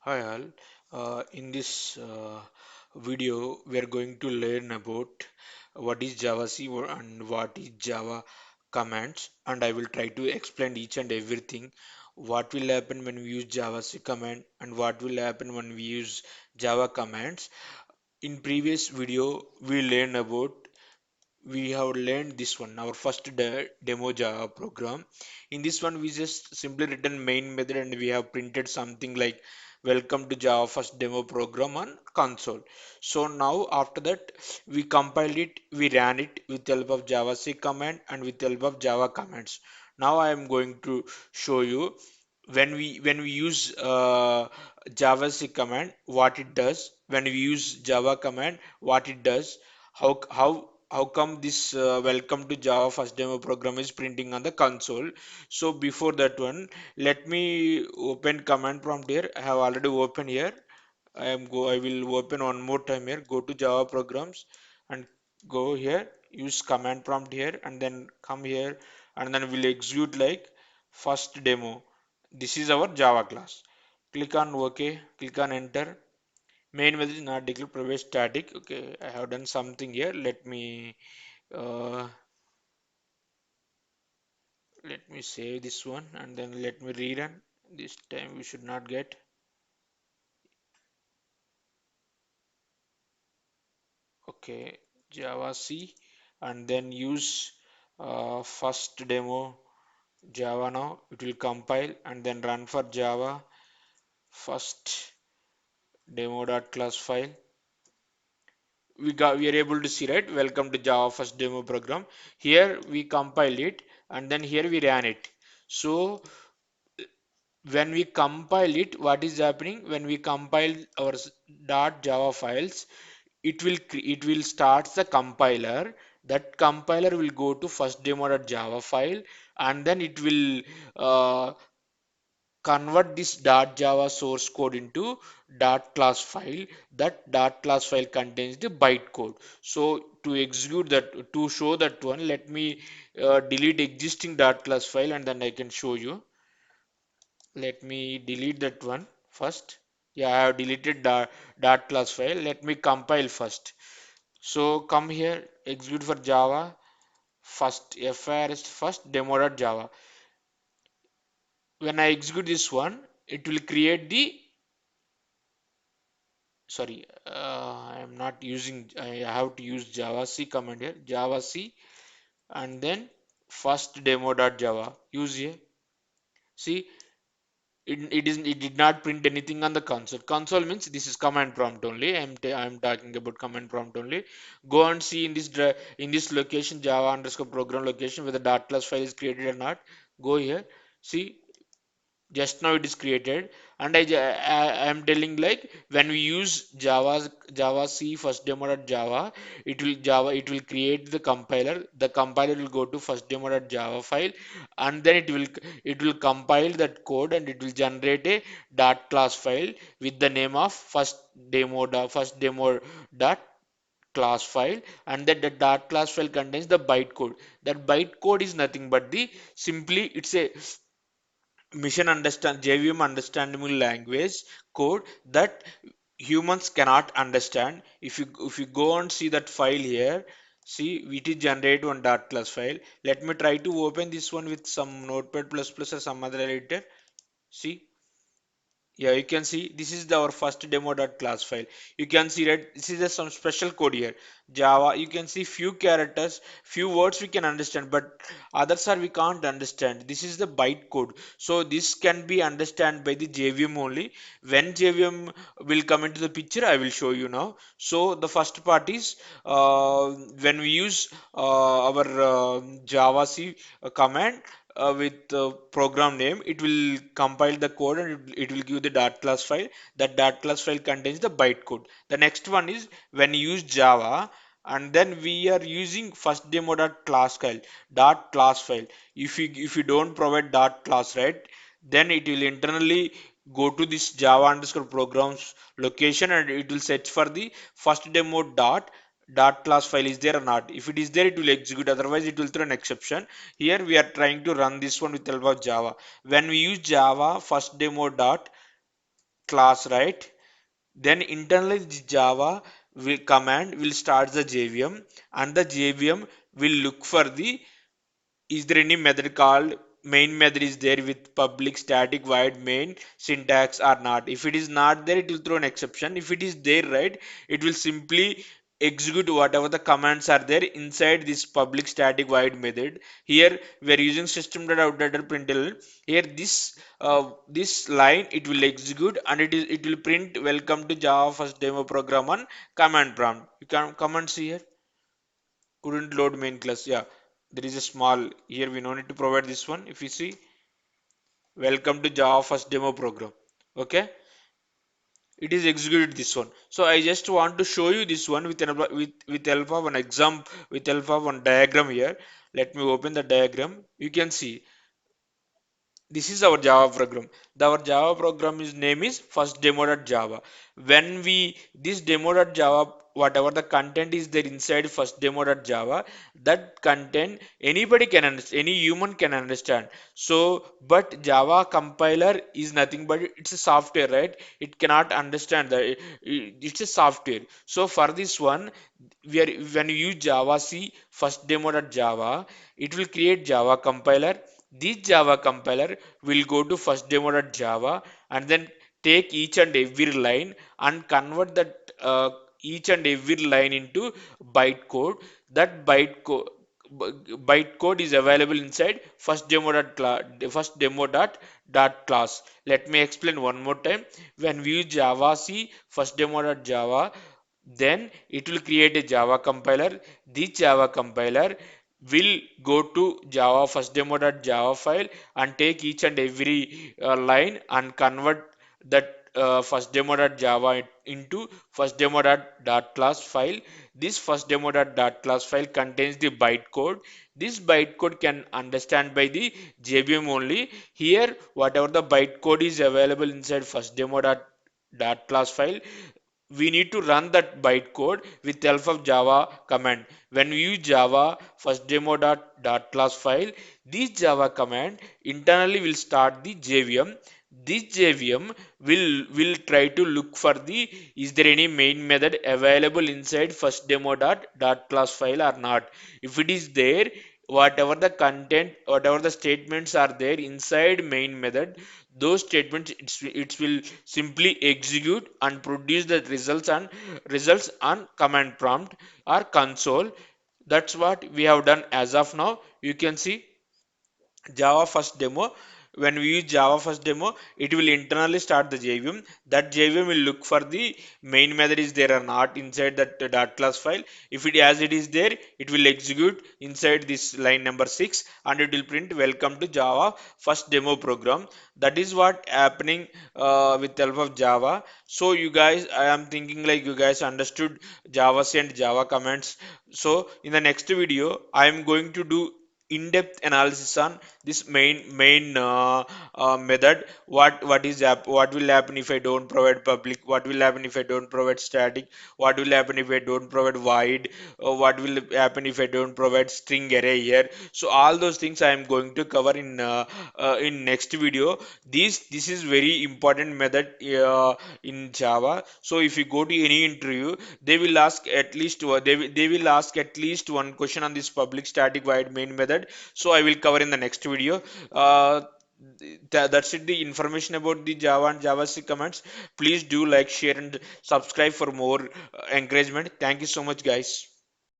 Hi all. In this video, we are going to learn about what is Javac and what is Java commands, and I will try to explain each and everything. What will happen when we use Javac command, and what will happen when we use Java commands. In previous video, we have learned this one, our first demo Java program. In this one, we just simply written main method and we have printed something like welcome to Java first demo program on console. So now after that, we compiled it, we ran it with the help of Javac command and with the help of Java commands. Now I am going to show you when we use Javac command, what it does. When we use Java command, what it does. How come this welcome to Java first demo program is printing on the console? So before that one, let me open command prompt here. I have already opened here. I will open one more time here. Go to Java programs and go here. Use command prompt here and then come here and then we'll execute like first demo. This is our Java class. Click on OK. Click on enter. Main method is not declared private static. Okay, I have done something here. Uh, let me save this one and then let me rerun. This time we should not get. Okay, Java C and then use first demo Java. Now it will compile and then run for Java first demo.class file. We are able to see, right, welcome to Java first demo program. Here we compiled it and then here we ran it. So when we compile it, what is happening when we compile our .java files, it will start the compiler. That compiler will go to first demo.java file and then it will convert this .java source code into .class file. That .class file contains the bytecode. So to execute that, to show that one, let me delete existing .class file and then I can show you. Let me delete that one first. Yeah, I have deleted dot class file. Let me compile first. So come here, execute for Java first, firs first demo.java. When I execute this one, it will create the, sorry, I am not using, I have to use Java C command here, Java C and then first demo.java. Use here. See, it did not print anything on the console. Console means this is command prompt only. I'm talking about command prompt only. Go and see in in this location Java underscore program location whether dot class file is created or not. Go here. See, just now it is created and I am telling like when we use Java C first demo.java, it will create the compiler. The compiler will go to first demo.java file and then it will compile that code and it will generate a dot class file with the name of first demo dot class file, and that the dot class file contains the bytecode. That bytecode is nothing but the simply it's a mission understand JVM understandable language code that humans cannot understand. If you go and see that file here, see it is generate one dot class file. Let me try to open this one with some notepad plus plus or some other editor. See, yeah, you can see this is our first demo.class file. You can see that this is some special code here. Java, you can see few characters, few words we can understand, but others are we can't understand. This is the byte code. So this can be understand by the JVM only. When JVM will come into the picture, I will show you now. So the first part is when we use our Java C command with program name, it will compile the code and it will give the dot class file. That dot class file contains the bytecode. The next one is when you use Java and then we are using first demo dot class file. If you don't provide dot class, right, then it will internally go to this Java underscore programs location and it will search for the first demo dot class file is there or not. If it is there, it will execute, otherwise it will throw an exception. Here we are trying to run this one with help of Java. When we use Java first demo dot class, right? Then internally the Java will command will start the JVM, and the JVM will look for the, is there any method called main method is there with public static void main syntax or not. If it is not there, it will throw an exception. If it is there, right, it will simply execute whatever the commands are there inside this public static void method. Here we are using system.out.println. Here this line it will execute, and it will print welcome to Java first demo program on command prompt. You can comment see here, couldn't load main class. Yeah, there is a small here, we no need to provide this one. If you see welcome to Java first demo program, okay, it is executed this one. So I just want to show you this one with help of an example, with help of one diagram here. Let me open the diagram. You can see this is our Java program. Our Java program is name is first demo.java. When we this demo.java, whatever the content is there inside first demo.java, that content anybody can understand, any human can understand. So but Java compiler is nothing but it's a software, right? It cannot understand that it's a software. So for this one, we are when you use Java C first demo.java, it will create Java compiler. This Java compiler will go to first demo.java and then take each and every line and convert that each and every line into bytecode. That bytecode is available inside first demo dot class. Let me explain one more time. When we use Java C first demo.java, then it will create a Java compiler. This Java compiler will go to Java first demo.java file and take each and every line and convert that first demo.java into first demo.dot class file. This first demo.dot class file contains the bytecode. This bytecode can understand by the JVM only. Here, whatever the bytecode is available inside first demo.dot class file, we need to run that bytecode with the help of Java command. When we use Java first demo dot class file, this Java command internally will start the JVM. This JVM will try to look for the, is there any main method available inside first demo dot class file or not. If it is there, whatever the content, whatever the statements are there inside main method, those statements it will simply execute and produce the results on command prompt or console. That's what we have done as of now. You can see Java first demo. When we use Java first demo, it will internally start the JVM. That JVM will look for the main method is there or not inside that dot class file. If it as it is there, it will execute inside this line number 6 and it will print welcome to Java first demo program. That is what happening with help of Java. So you guys, I am thinking like you guys understood Java and Java commands. So in the next video, I am going to do in-depth analysis on this main method. What will happen if I don't provide public, what will happen if I don't provide static, what will happen if I don't provide void, what will happen if I don't provide string array here. So all those things I am going to cover in next video. This is very important method in Java. So if you go to any interview, they will ask at least they will ask at least one question on this public static void main method. So I will cover in the next video. uh, that's it, the information about the Java and JavaScript commands. Please do like, share and subscribe for more encouragement. Thank you so much guys.